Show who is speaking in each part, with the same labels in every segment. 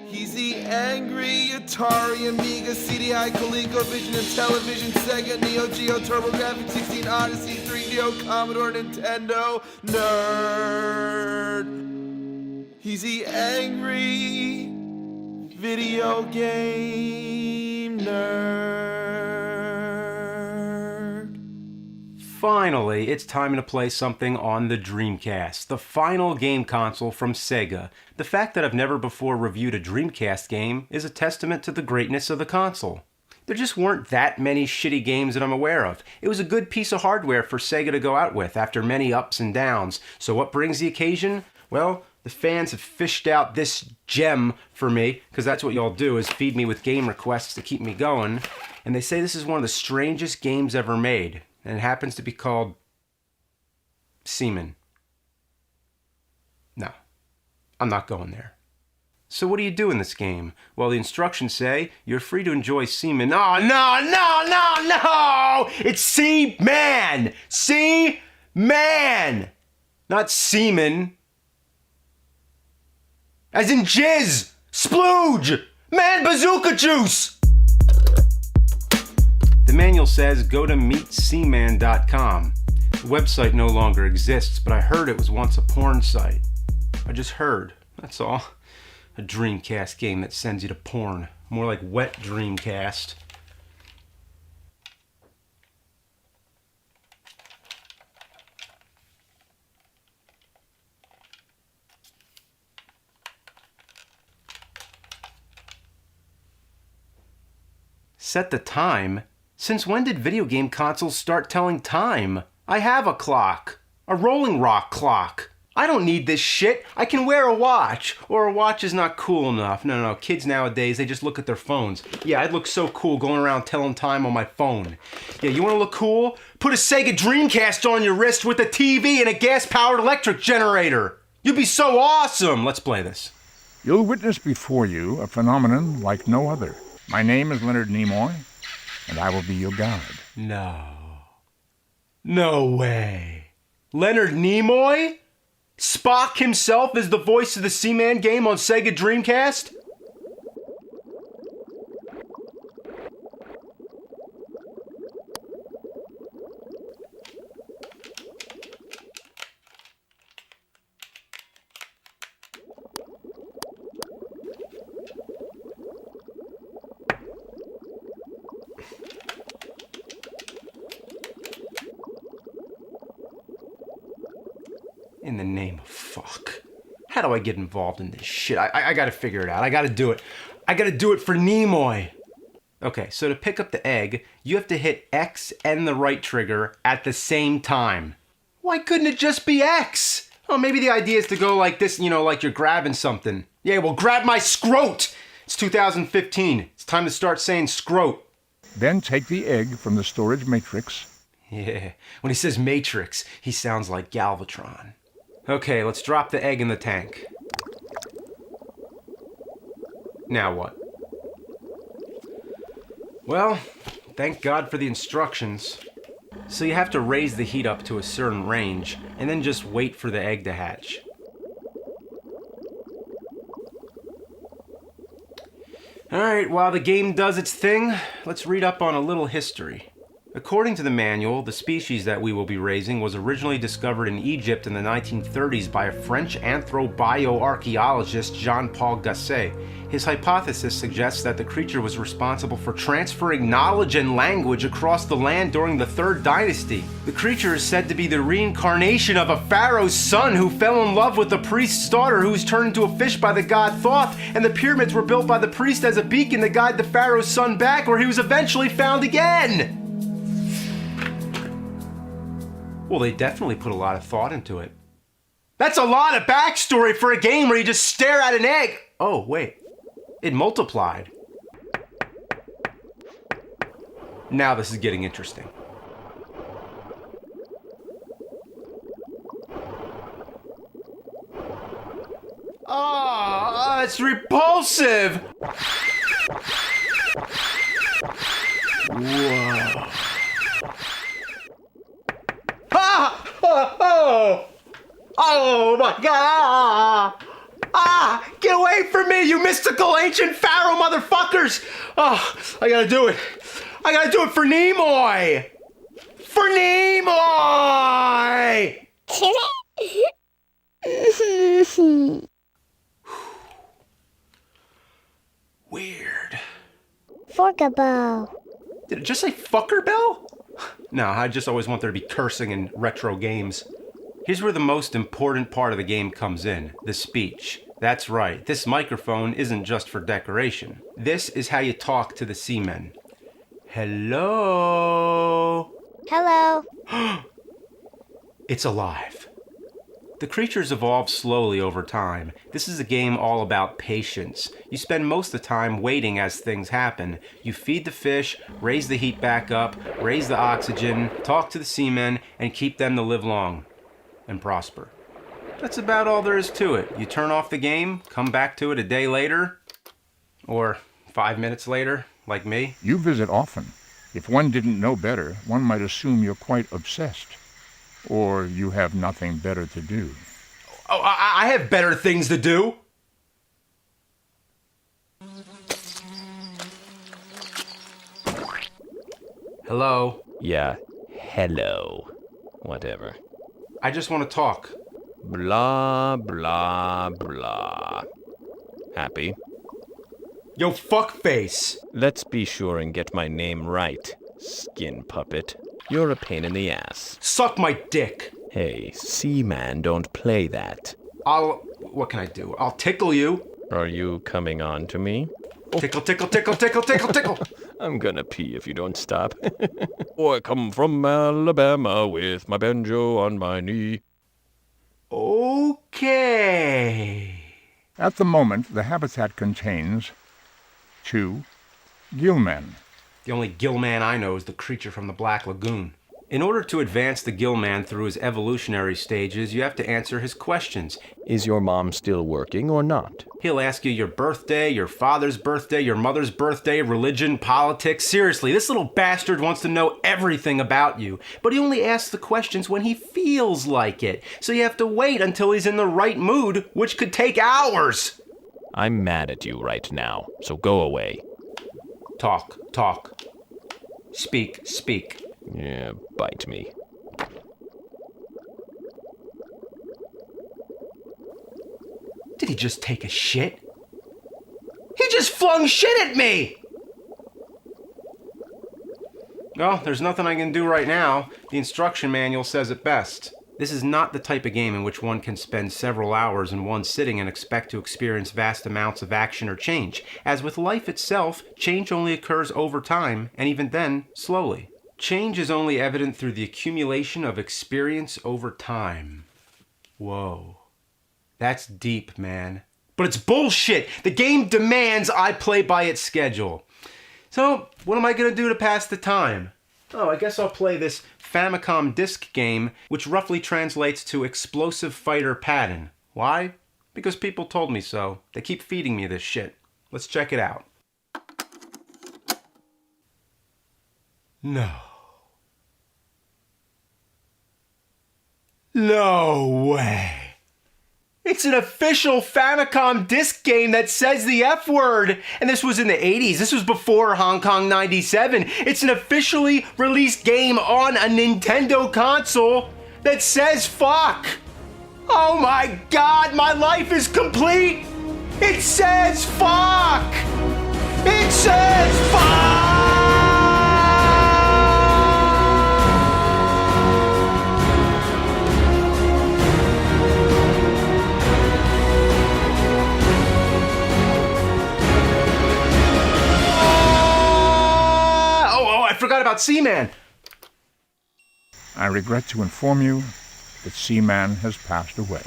Speaker 1: He's the angry Atari, Amiga, CDI, ColecoVision, and Television, Sega, Neo Geo, TurboGrafx 16, Odyssey, 3DO, Commodore, Nintendo, nerd. He's the angry video game nerd.
Speaker 2: Finally, it's time to play something on the Dreamcast, the final game console from SEGA. The fact that I've never before reviewed a Dreamcast game is a testament to the greatness of the console. There just weren't that many shitty games that I'm aware of. It was a good piece of hardware for SEGA to go out with after many ups and downs. So what brings the occasion? Well, the fans have fished out this gem for me, because that's what y'all do, is feed me with game requests to keep me going. And they say this is one of the strangest games ever made. And it happens to be called Seaman. No, I'm not going there. So what do you do in this game? Well, the instructions say you're free to enjoy Seaman. Oh, no! It's Seaman! Seaman! Not Seaman. As in Jizz! Splooge! Man, bazooka juice! The manual says go to meetseaman.com. The website no longer exists, but I heard it was once a porn site. I just heard, that's all. A Dreamcast game that sends you to porn. More like wet Dreamcast. Set the time? Since when did video game consoles start telling time? I have a clock. A rolling rock clock. I don't need this shit. I can wear a watch. Or a watch is not cool enough. No, kids nowadays, they just look at their phones. Yeah, I'd look so cool going around telling time on my phone. Yeah, you wanna look cool? Put a Sega Dreamcast on your wrist with a TV and a gas-powered electric generator. You'd be so awesome. Let's play this.
Speaker 3: You'll witness before you a phenomenon like no other. My name is Leonard Nimoy, and I will be your guide.
Speaker 2: No way. Leonard Nimoy? Spock himself is the voice of the Seaman game on Sega Dreamcast? In the name of fuck. How do I get involved in this shit? I gotta figure it out. I gotta do it. I gotta do it for Nimoy. Okay, so to pick up the egg, you have to hit X and the right trigger at the same time. Why couldn't it just be X? Oh, maybe the idea is to go like this, like you're grabbing something. Yeah, well, grab my scrote! It's 2015. It's time to start saying scrote.
Speaker 3: Then take the egg from the storage matrix.
Speaker 2: Yeah, when he says matrix, he sounds like Galvatron. Okay, let's drop the egg in the tank. Now what? Well, thank God for the instructions. So you have to raise the heat up to a certain range, and then just wait for the egg to hatch. Alright, while the game does its thing, let's read up on a little history. According to the manual, the species that we will be raising was originally discovered in Egypt in the 1930s by a French anthropobioarchaeologist, Jean-Paul Gasset. His hypothesis suggests that the creature was responsible for transferring knowledge and language across the land during the Third Dynasty. The creature is said to be the reincarnation of a pharaoh's son who fell in love with the priest's daughter, who was turned into a fish by the god Thoth, and the pyramids were built by the priest as a beacon to guide the pharaoh's son back, where he was eventually found again! Well, they definitely put a lot of thought into it. That's a lot of backstory for a game where you just stare at an egg. Oh, wait. It multiplied. Now this is getting interesting. Oh, it's repulsive! Whoa. Oh my God! Ah! Get away from me, you mystical ancient pharaoh motherfuckers! Oh, I gotta do it. I gotta do it for Nimoy! For Nimoy! Weird.
Speaker 4: Forkable.
Speaker 2: Did it just say fucker bell? No, I just always want there to be cursing in retro games. Here's where the most important part of the game comes in, the speech. That's right, this microphone isn't just for decoration. This is how you talk to the seamen. Hello?
Speaker 4: Hello.
Speaker 2: It's alive. The creatures evolve slowly over time. This is a game all about patience. You spend most of the time waiting as things happen. You feed the fish, raise the heat back up, raise the oxygen, talk to the seamen, and keep them to live long and prosper. That's about all there is to it. You turn off the game, come back to it a day later, or 5 minutes later, like me.
Speaker 3: You visit often. If one didn't know better, one might assume you're quite obsessed. Or you have nothing better to do.
Speaker 2: Oh, I have better things to do. Hello?
Speaker 5: Yeah, hello. Whatever.
Speaker 2: I just want to talk.
Speaker 5: Blah, blah, blah. Happy?
Speaker 2: Yo, fuckface!
Speaker 5: Let's be sure and get my name right, skin puppet. You're a pain in the ass.
Speaker 2: Suck my dick!
Speaker 5: Hey, Seaman, don't play that.
Speaker 2: What can I do? I'll tickle you.
Speaker 5: Are you coming on to me?
Speaker 2: Tickle, tickle, tickle, tickle, tickle, tickle.
Speaker 5: I'm gonna pee if you don't stop. I come from Alabama with my banjo on my knee.
Speaker 2: Okay.
Speaker 3: At the moment, the habitat contains 2 gillmen.
Speaker 2: The only gillman I know is the creature from the Black Lagoon. In order to advance the gillman through his evolutionary stages, you have to answer his questions.
Speaker 5: Is your mom still working or not?
Speaker 2: He'll ask you your birthday, your father's birthday, your mother's birthday, religion, politics. Seriously, this little bastard wants to know everything about you. But he only asks the questions when he feels like it. So you have to wait until he's in the right mood, which could take hours.
Speaker 5: I'm mad at you right now, so go away.
Speaker 2: Talk, talk. Speak, speak.
Speaker 5: Yeah, bite me.
Speaker 2: Did he just take a shit? He just flung shit at me! Well, there's nothing I can do right now. The instruction manual says it best. This is not the type of game in which one can spend several hours in one sitting and expect to experience vast amounts of action or change. As with life itself, change only occurs over time, and even then, slowly. Change is only evident through the accumulation of experience over time. Whoa. That's deep, man. But it's bullshit! The game demands I play by its schedule. So, what am I gonna do to pass the time? Oh, I guess I'll play this Famicom disc game, which roughly translates to Explosive Fighter Pattern. Why? Because people told me so. They keep feeding me this shit. Let's check it out. No. No way. It's an official Famicom disc game that says the F word. And this was in the 80s. This was before Hong Kong 97. It's an officially released game on a Nintendo console that says fuck. Oh my God, my life is complete. It says fuck. It says fuck. I forgot about Seaman.
Speaker 3: I regret to inform you that Seaman has passed away.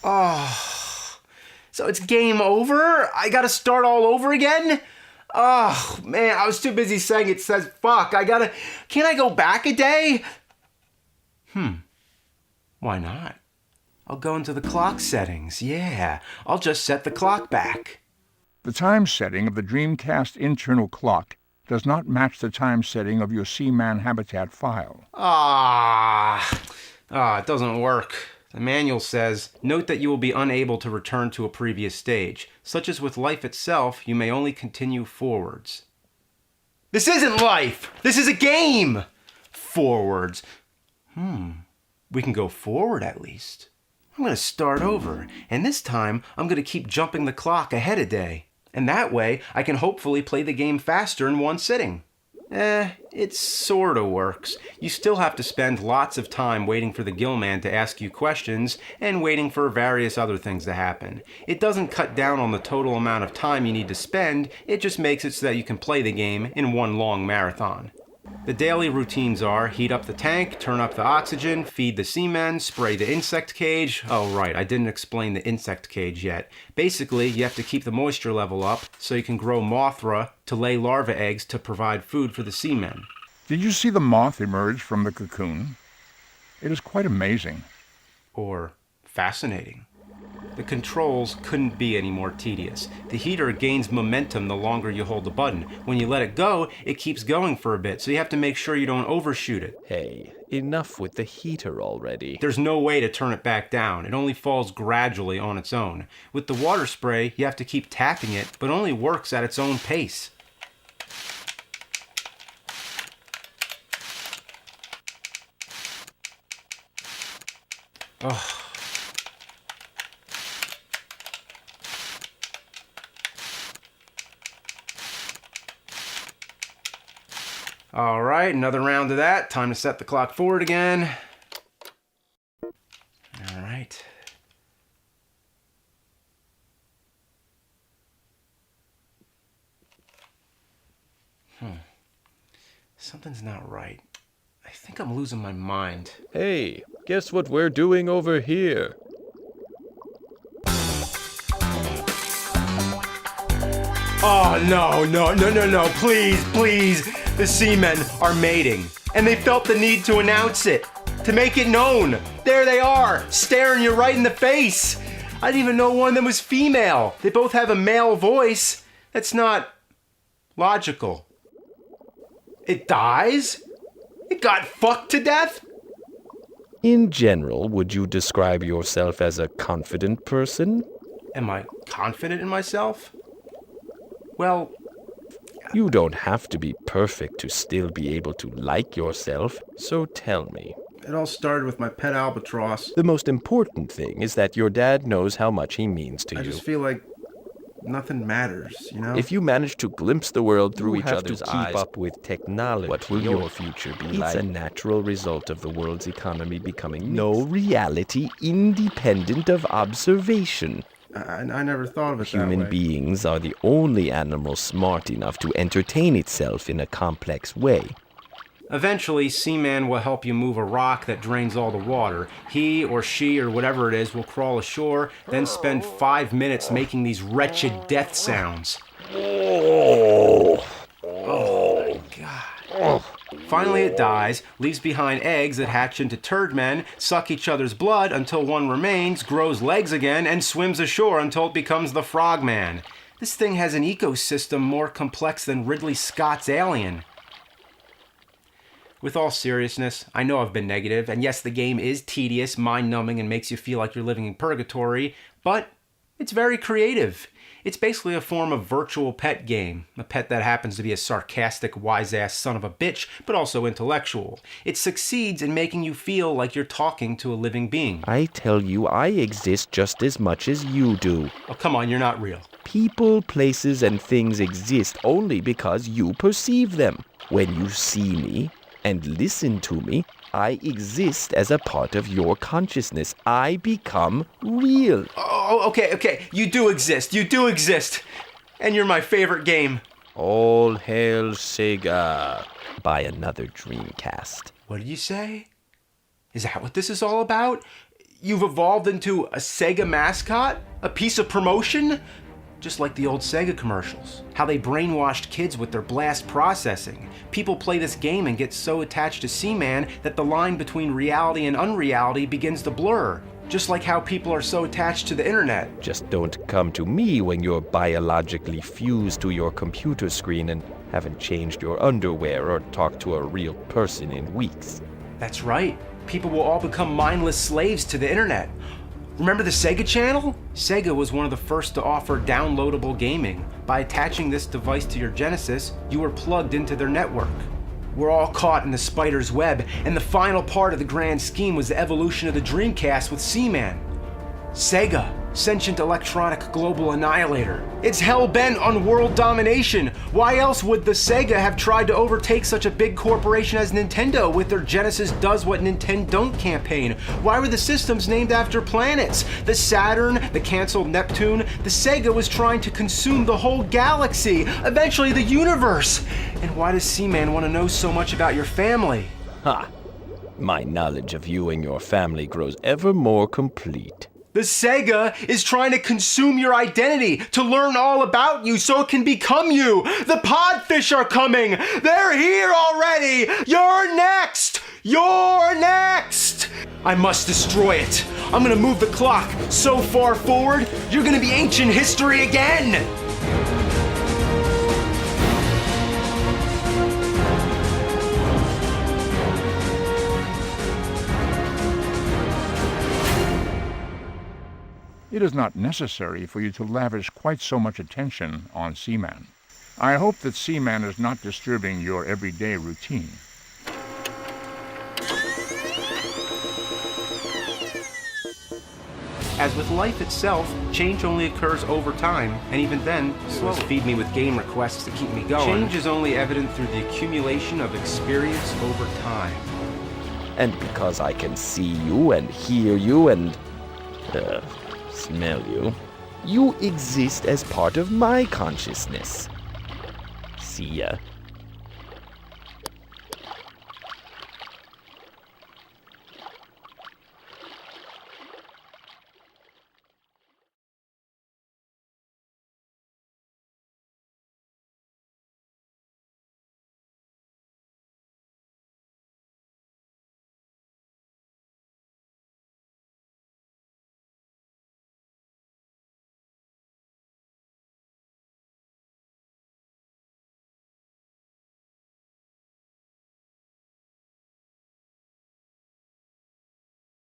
Speaker 2: Oh, so it's game over? I gotta start all over again? Oh, man, I was too busy saying it says fuck. Can't I go back a day? Why not? I'll go into the clock settings. Yeah, I'll just set the clock back.
Speaker 3: The time setting of the Dreamcast internal clock does not match the time setting of your Seaman habitat file.
Speaker 2: It doesn't work. The manual says, note that you will be unable to return to a previous stage. Such as with life itself, you may only continue forwards. This isn't life! This is a game! Forwards. We can go forward at least. I'm going to start over, and this time I'm going to keep jumping the clock ahead a day. And that way, I can hopefully play the game faster in one sitting. It sorta works. You still have to spend lots of time waiting for the Gillman to ask you questions and waiting for various other things to happen. It doesn't cut down on the total amount of time you need to spend, it just makes it so that you can play the game in one long marathon. The daily routines are heat up the tank, turn up the oxygen, feed the semen, spray the insect cage. Oh right, I didn't explain the insect cage yet. Basically, you have to keep the moisture level up so you can grow Mothra to lay larva eggs to provide food for the semen.
Speaker 3: Did you see the moth emerge from the cocoon? It is quite amazing.
Speaker 2: Or fascinating. The controls couldn't be any more tedious. The heater gains momentum the longer you hold the button. When you let it go, it keeps going for a bit, so you have to make sure you don't overshoot it.
Speaker 5: Hey, enough with the heater already.
Speaker 2: There's no way to turn it back down. It only falls gradually on its own. With the water spray, you have to keep tapping it, but it only works at its own pace. Oh. All right, another round of that. Time to set the clock forward again. All right. Something's not right. I think I'm losing my mind.
Speaker 5: Hey, guess what we're doing over here?
Speaker 2: Oh, no, please. The seamen are mating, and they felt the need to announce it, to make it known. There they are, staring you right in the face. I didn't even know one of them was female. They both have a male voice. That's not logical. It dies? It got fucked to death?
Speaker 5: In general, would you describe yourself as a confident person?
Speaker 2: Am I confident in myself? Well,
Speaker 5: You don't have to be perfect to still be able to like yourself, so tell me.
Speaker 2: it all started with my pet albatross.
Speaker 5: The most important thing is that your dad knows how much he means to
Speaker 2: I
Speaker 5: you.
Speaker 2: just feel like nothing matters, you know?
Speaker 5: If you manage to glimpse the world through
Speaker 6: You
Speaker 5: each
Speaker 6: have
Speaker 5: other's
Speaker 6: to keep
Speaker 5: eyes,
Speaker 6: up with technology.
Speaker 5: what will your future be like? It's a natural result of the world's economy becoming no reality independent of observation.
Speaker 2: I never thought of it that
Speaker 5: Human
Speaker 2: way.
Speaker 5: beings are the only animal smart enough to entertain itself in a complex way.
Speaker 2: Eventually, Seaman will help you move a rock that drains all the water. He or she or whatever it is will crawl ashore, then spend 5 minutes making these wretched death sounds. Oh my God. Finally it dies, leaves behind eggs that hatch into turd men, suck each other's blood until one remains, grows legs again, and swims ashore until it becomes the frogman. This thing has an ecosystem more complex than Ridley Scott's Alien. With all seriousness, I know I've been negative, and yes, the game is tedious, mind-numbing, and makes you feel like you're living in purgatory, but it's very creative. It's basically a form of virtual pet game, a pet that happens to be a sarcastic, wise-ass son of a bitch, but also intellectual. It succeeds in making you feel like you're talking to a living being.
Speaker 5: I tell you, I exist just as much as you do.
Speaker 2: Oh, come on, you're not real.
Speaker 5: People, places, and things exist only because you perceive them. When you see me and listen to me, I exist as a part of your consciousness. I become real.
Speaker 2: Oh, okay. You do exist. And you're my favorite game.
Speaker 5: All hail SEGA. Buy another Dreamcast.
Speaker 2: What did you say? Is that what this is all about? You've evolved into a SEGA mascot? A piece of promotion? Just like the old SEGA commercials. How they brainwashed kids with their blast processing. People play this game and get so attached to Seaman that the line between reality and unreality begins to blur. Just like how people are so attached to the internet.
Speaker 5: Just don't come to me when you're biologically fused to your computer screen and haven't changed your underwear or talked to a real person in weeks.
Speaker 2: That's right. people will all become mindless slaves to the internet. Remember the SEGA channel? SEGA was one of the first to offer downloadable gaming. By attaching this device to your Genesis, you were plugged into their network. We're all caught in the spider's web, and the final part of the grand scheme was the evolution of the Dreamcast with Seaman. SEGA, sentient electronic global annihilator. It's hell-bent on world domination. Why else would the SEGA have tried to overtake such a big corporation as Nintendo with their Genesis Does What Nintendo Don't campaign? Why were the systems named after planets? The Saturn, the canceled Neptune. The SEGA was trying to consume the whole galaxy, eventually the universe. And why does Seaman want to know so much about your family?
Speaker 5: Ha! My knowledge of you and your family grows ever more complete.
Speaker 2: The SEGA is trying to consume your identity, to learn all about you so it can become you. The podfish are coming. They're here already. You're next. You're next. I must destroy it. I'm gonna move the clock so far forward, you're gonna be ancient history again.
Speaker 3: It is not necessary for you to lavish quite so much attention on Seaman. I hope that Seaman is not disturbing your everyday routine.
Speaker 2: As with life itself, change only occurs over time, and even then, slowly. Feed me with game requests to keep me going. Change is only evident through the accumulation of experience over time.
Speaker 5: And because I can see you and hear you and, smell you, you exist as part of my consciousness. See ya.